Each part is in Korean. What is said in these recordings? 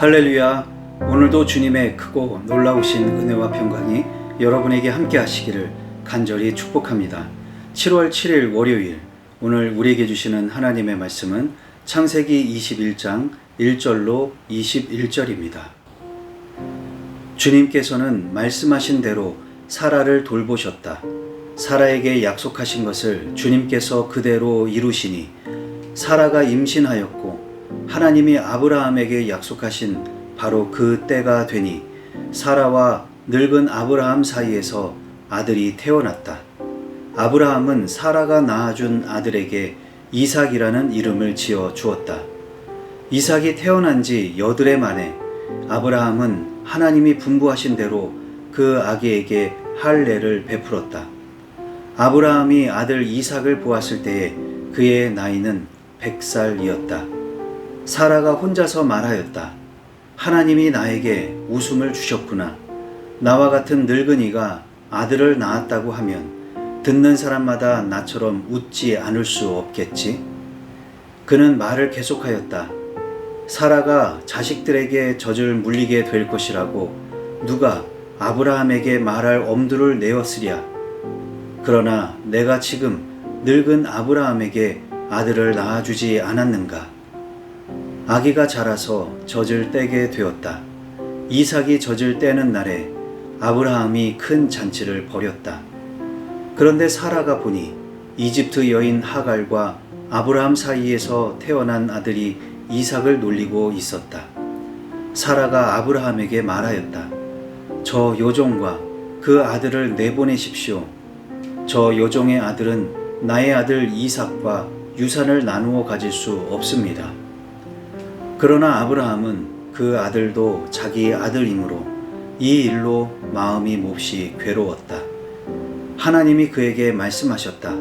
할렐루야. 오늘도 주님의 크고 놀라우신 은혜와 평강이 여러분에게 함께 하시기를 간절히 축복합니다. 7월 7일 월요일, 오늘 우리에게 주시는 하나님의 말씀은 창세기 21장 1절로 21절입니다. 주님께서는 말씀하신 대로 사라를 돌보셨다. 사라에게 약속하신 것을 주님께서 그대로 이루시니 사라가 임신하였고 하나님이 아브라함에게 약속하신 바로 그 때가 되니 사라와 늙은 아브라함 사이에서 아들이 태어났다. 아브라함은 사라가 낳아준 아들에게 이삭이라는 이름을 지어 주었다. 이삭이 태어난 지 8해 만에 아브라함은 하나님이 분부하신 대로 그 아기에게 할례를 베풀었다. 아브라함이 아들 이삭을 보았을 때에 그의 나이는 100살이었다. 사라가 혼자서 말하였다. 하나님이 나에게 웃음을 주셨구나. 나와 같은 늙은이가 아들을 낳았다고 하면 듣는 사람마다 나처럼 웃지 않을 수 없겠지? 그는 말을 계속하였다. 사라가 자식들에게 젖을 물리게 될 것이라고 누가 아브라함에게 말할 엄두를 내었으랴. 그러나 내가 지금 늙은 아브라함에게 아들을 낳아주지 않았는가? 아기가 자라서 젖을 떼게 되었다. 이삭이 젖을 떼는 날에 아브라함이 큰 잔치를 벌였다. 그런데 사라가 보니 이집트 여인 하갈과 아브라함 사이에서 태어난 아들이 이삭을 놀리고 있었다. 사라가 아브라함에게 말하였다. 저 요종과 그 아들을 내보내십시오. 저 요종의 아들은 나의 아들 이삭과 유산을 나누어 가질 수 없습니다. 그러나 아브라함은 그 아들도 자기 아들이므로 이 일로 마음이 몹시 괴로웠다. 하나님이 그에게 말씀하셨다.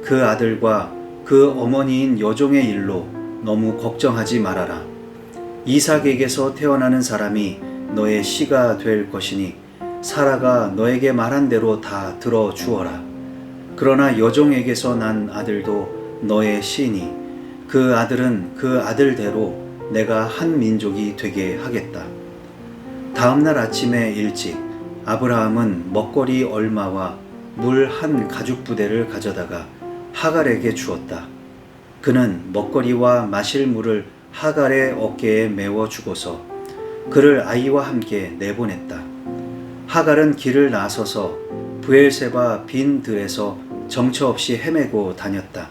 그 아들과 그 어머니인 여종의 일로 너무 걱정하지 말아라. 이삭에게서 태어나는 사람이 너의 씨가 될 것이니 사라가 너에게 말한 대로 다 들어 주어라. 그러나 여종에게서 난 아들도 너의 씨니 그 아들은 그 아들대로 내가 한 민족이 되게 하겠다. 다음날 아침에 일찍 아브라함은 먹거리 얼마와 물 한 가죽부대를 가져다가 하갈에게 주었다. 그는 먹거리와 마실 물을 하갈의 어깨에 메워 주고서 그를 아이와 함께 내보냈다. 하갈은 길을 나서서 브엘세바 빈 들에서 정처 없이 헤매고 다녔다.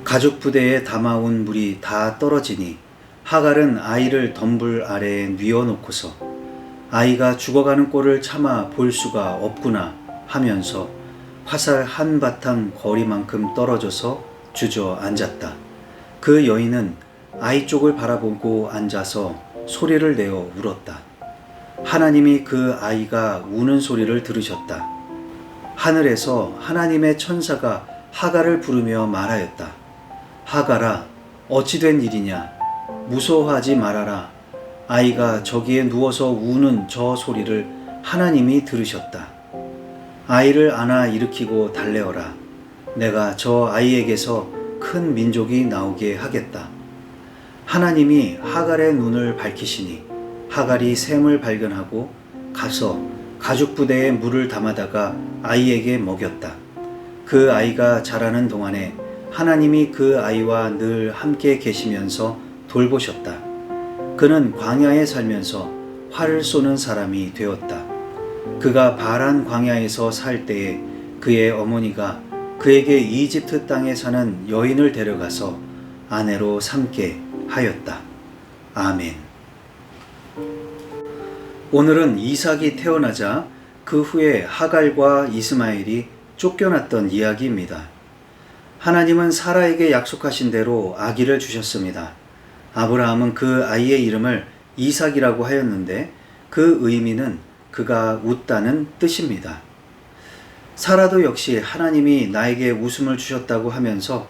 가죽부대에 담아온 물이 다 떨어지니 하갈은 아이를 덤불 아래에 뉘어놓고서 아이가 죽어가는 꼴을 참아 볼 수가 없구나 하면서 화살 한 바탕 거리만큼 떨어져서 주저앉았다. 그 여인은 아이 쪽을 바라보고 앉아서 소리를 내어 울었다. 하나님이 그 아이가 우는 소리를 들으셨다. 하늘에서 하나님의 천사가 하갈을 부르며 말하였다. 하갈아, 어찌 된 일이냐? 무서워하지 말아라. 아이가 저기에 누워서 우는 저 소리를 하나님이 들으셨다. 아이를 안아 일으키고 달래어라. 내가 저 아이에게서 큰 민족이 나오게 하겠다. 하나님이 하갈의 눈을 밝히시니 하갈이 샘을 발견하고 가서 가죽부대에 물을 담아다가 아이에게 먹였다. 그 아이가 자라는 동안에 하나님이 그 아이와 늘 함께 계시면서 돌보셨다. 그는 광야에 살면서 활을 쏘는 사람이 되었다. 그가 바란 광야에서 살 때에 그의 어머니가 그에게 이집트 땅에 사는 여인을 데려가서 아내로 삼게 하였다. 아멘. 오늘은 이삭이 태어나자 그 후에 하갈과 이스마엘이 쫓겨났던 이야기입니다. 하나님은 사라에게 약속하신 대로 아기를 주셨습니다. 아브라함은 그 아이의 이름을 이삭이라고 하였는데 그 의미는 그가 웃다는 뜻입니다. 사라도 역시 하나님이 나에게 웃음을 주셨다고 하면서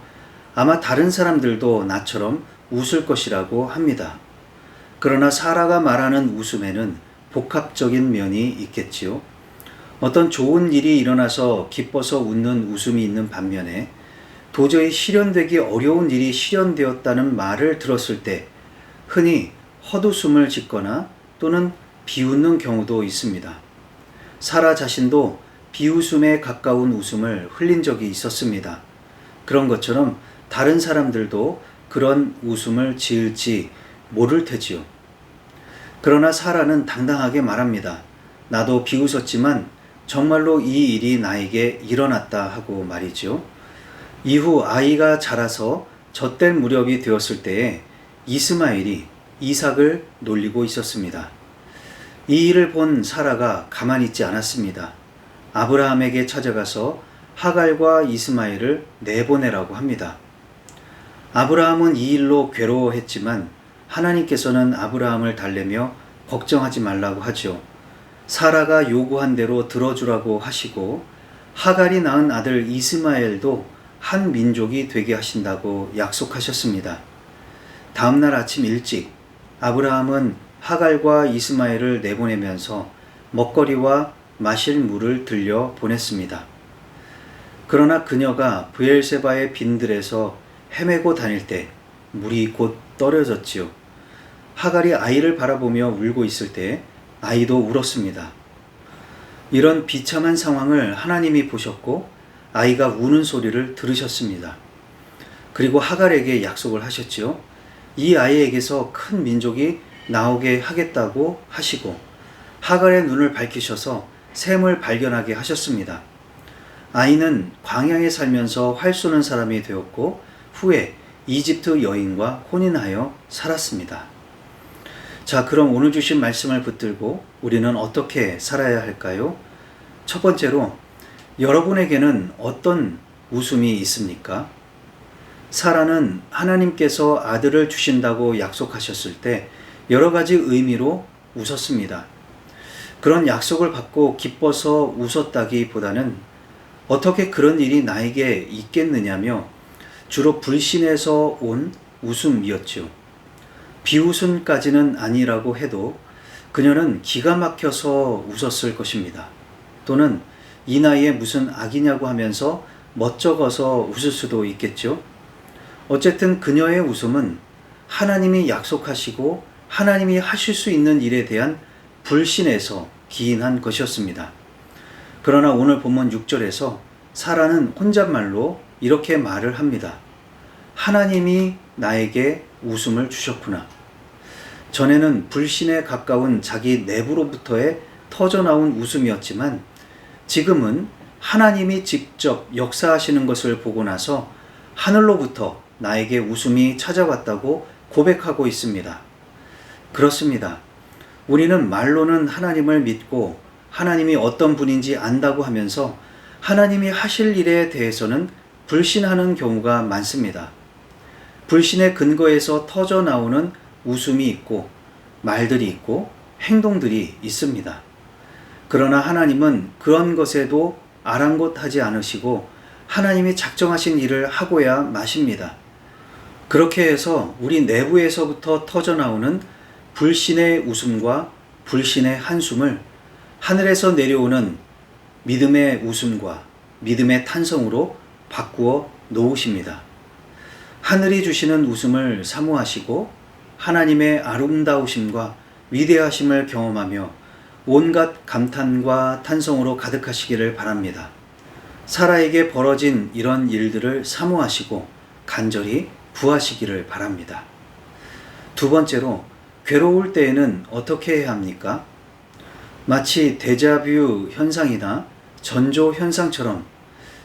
아마 다른 사람들도 나처럼 웃을 것이라고 합니다. 그러나 사라가 말하는 웃음에는 복합적인 면이 있겠지요. 어떤 좋은 일이 일어나서 기뻐서 웃는 웃음이 있는 반면에 도저히 실현되기 어려운 일이 실현되었다는 말을 들었을 때 흔히 헛웃음을 짓거나 또는 비웃는 경우도 있습니다. 사라 자신도 비웃음에 가까운 웃음을 흘린 적이 있었습니다. 그런 것처럼 다른 사람들도 그런 웃음을 지을지 모를 테지요. 그러나 사라는 당당하게 말합니다. 나도 비웃었지만 정말로 이 일이 나에게 일어났다 하고 말이죠. 이후 아이가 자라서 젖될 무렵이 되었을 때에 이스마엘이 이삭을 놀리고 있었습니다. 이 일을 본 사라가 가만히 있지 않았습니다. 아브라함에게 찾아가서 하갈과 이스마엘을 내보내라고 합니다. 아브라함은 이 일로 괴로워했지만 하나님께서는 아브라함을 달래며 걱정하지 말라고 하죠. 사라가 요구한 대로 들어주라고 하시고 하갈이 낳은 아들 이스마엘도 한 민족이 되게 하신다고 약속하셨습니다. 다음날 아침 일찍 아브라함은 하갈과 이스마엘을 내보내면서 먹거리와 마실 물을 들려 보냈습니다. 그러나 그녀가 브엘세바의 빈들에서 헤매고 다닐 때 물이 곧 떨어졌지요. 하갈이 아이를 바라보며 울고 있을 때 아이도 울었습니다. 이런 비참한 상황을 하나님이 보셨고 아이가 우는 소리를 들으셨습니다. 그리고 하갈에게 약속을 하셨지요. 이 아이에게서 큰 민족이 나오게 하겠다고 하시고 하갈의 눈을 밝히셔서 샘을 발견하게 하셨습니다. 아이는 광야에 살면서 활 쏘는 사람이 되었고 후에 이집트 여인과 혼인하여 살았습니다. 자, 그럼 오늘 주신 말씀을 붙들고 우리는 어떻게 살아야 할까요? 첫 번째로, 여러분에게는 어떤 웃음이 있습니까? 사라는 하나님께서 아들을 주신다고 약속하셨을 때 여러 가지 의미로 웃었습니다. 그런 약속을 받고 기뻐서 웃었다기보다는 어떻게 그런 일이 나에게 있겠느냐며 주로 불신에서 온 웃음이었죠. 비웃음까지는 아니라고 해도 그녀는 기가 막혀서 웃었을 것입니다. 또는 이 나이에 무슨 악이냐고 하면서 멋쩍어서 웃을 수도 있겠죠. 어쨌든 그녀의 웃음은 하나님이 약속하시고 하나님이 하실 수 있는 일에 대한 불신에서 기인한 것이었습니다. 그러나 오늘 본문 6절에서 사라는 혼잣말로 이렇게 말을 합니다. 하나님이 나에게 웃음을 주셨구나. 전에는 불신에 가까운 자기 내부로부터의 터져나온 웃음이었지만 지금은 하나님이 직접 역사하시는 것을 보고 나서 하늘로부터 나에게 웃음이 찾아왔다고 고백하고 있습니다. 그렇습니다. 우리는 말로는 하나님을 믿고 하나님이 어떤 분인지 안다고 하면서 하나님이 하실 일에 대해서는 불신하는 경우가 많습니다. 불신의 근거에서 터져 나오는 웃음이 있고 말들이 있고 행동들이 있습니다. 그러나 하나님은 그런 것에도 아랑곳하지 않으시고 하나님이 작정하신 일을 하고야 마십니다. 그렇게 해서 우리 내부에서부터 터져 나오는 불신의 웃음과 불신의 한숨을 하늘에서 내려오는 믿음의 웃음과 믿음의 탄성으로 바꾸어 놓으십니다. 하늘이 주시는 웃음을 사모하시고 하나님의 아름다우심과 위대하심을 경험하며 온갖 감탄과 탄성으로 가득하시기를 바랍니다. 사라에게 벌어진 이런 일들을 사모하시고 간절히 구하시기를 바랍니다. 두 번째로, 괴로울 때에는 어떻게 해야 합니까? 마치 데자뷰 현상이나 전조 현상처럼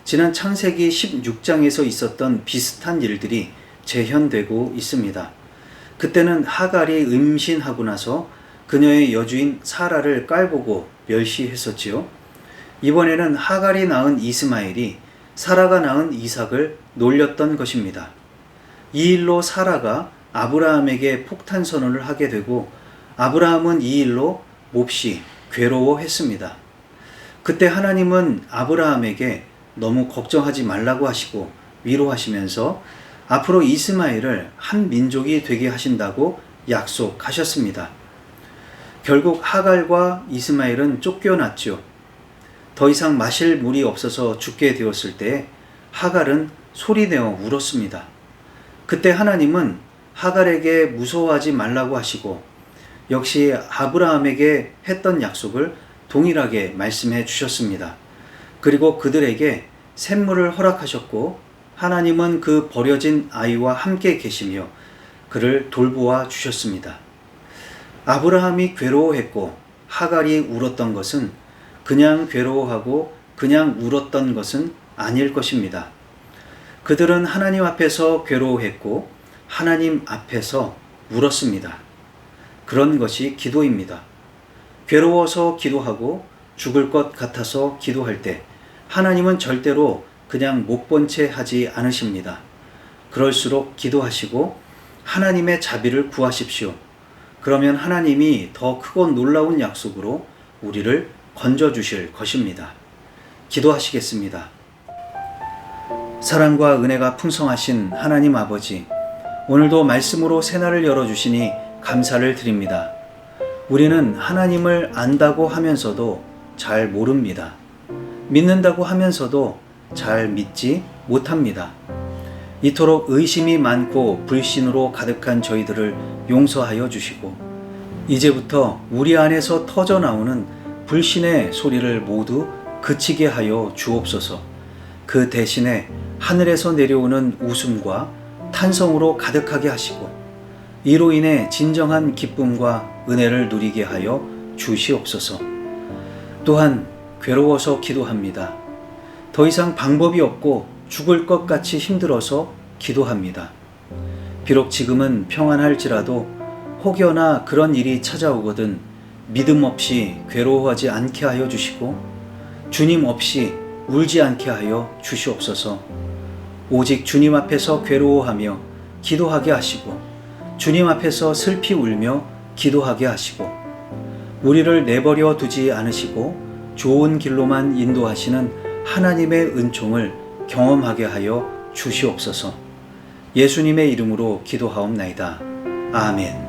지난 창세기 16장에서 있었던 비슷한 일들이 재현되고 있습니다. 그때는 하갈이 임신하고 나서 그녀의 여주인 사라를 깔보고 멸시했었지요. 이번에는 하갈이 낳은 이스마엘이 사라가 낳은 이삭을 놀렸던 것입니다. 이 일로 사라가 아브라함에게 폭탄 선언을 하게 되고 아브라함은 이 일로 몹시 괴로워했습니다. 그때 하나님은 아브라함에게 너무 걱정하지 말라고 하시고 위로하시면서 앞으로 이스마엘을 한 민족이 되게 하신다고 약속하셨습니다. 결국 하갈과 이스마엘은 쫓겨났죠. 더 이상 마실 물이 없어서 죽게 되었을 때 하갈은 소리내어 울었습니다. 그때 하나님은 하갈에게 무서워하지 말라고 하시고 역시 아브라함에게 했던 약속을 동일하게 말씀해 주셨습니다. 그리고 그들에게 샘물을 허락하셨고 하나님은 그 버려진 아이와 함께 계시며 그를 돌보아 주셨습니다. 아브라함이 괴로워했고 하갈이 울었던 것은 그냥 괴로워하고 그냥 울었던 것은 아닐 것입니다. 그들은 하나님 앞에서 괴로워했고 하나님 앞에서 울었습니다. 그런 것이 기도입니다. 괴로워서 기도하고 죽을 것 같아서 기도할 때 하나님은 절대로 그냥 못 본 채 하지 않으십니다. 그럴수록 기도하시고 하나님의 자비를 구하십시오. 그러면 하나님이 더 크고 놀라운 약속으로 우리를 건져주실 것입니다. 기도하시겠습니다. 사랑과 은혜가 풍성하신 하나님 아버지, 오늘도 말씀으로 새날을 열어주시니 감사를 드립니다. 우리는 하나님을 안다고 하면서도 잘 모릅니다. 믿는다고 하면서도 잘 믿지 못합니다. 이토록 의심이 많고 불신으로 가득한 저희들을 용서하여 주시고 이제부터 우리 안에서 터져나오는 불신의 소리를 모두 그치게 하여 주옵소서. 그 대신에 하늘에서 내려오는 웃음과 탄성으로 가득하게 하시고 이로 인해 진정한 기쁨과 은혜를 누리게 하여 주시옵소서. 또한 괴로워서 기도합니다. 더 이상 방법이 없고 죽을 것 같이 힘들어서 기도합니다. 비록 지금은 평안할지라도 혹여나 그런 일이 찾아오거든 믿음 없이 괴로워하지 않게 하여 주시고 주님 없이 울지 않게 하여 주시옵소서. 오직 주님 앞에서 괴로워하며 기도하게 하시고 주님 앞에서 슬피 울며 기도하게 하시고 우리를 내버려 두지 않으시고 좋은 길로만 인도하시는 하나님의 은총을 경험하게 하여 주시옵소서. 예수님의 이름으로 기도하옵나이다. 아멘.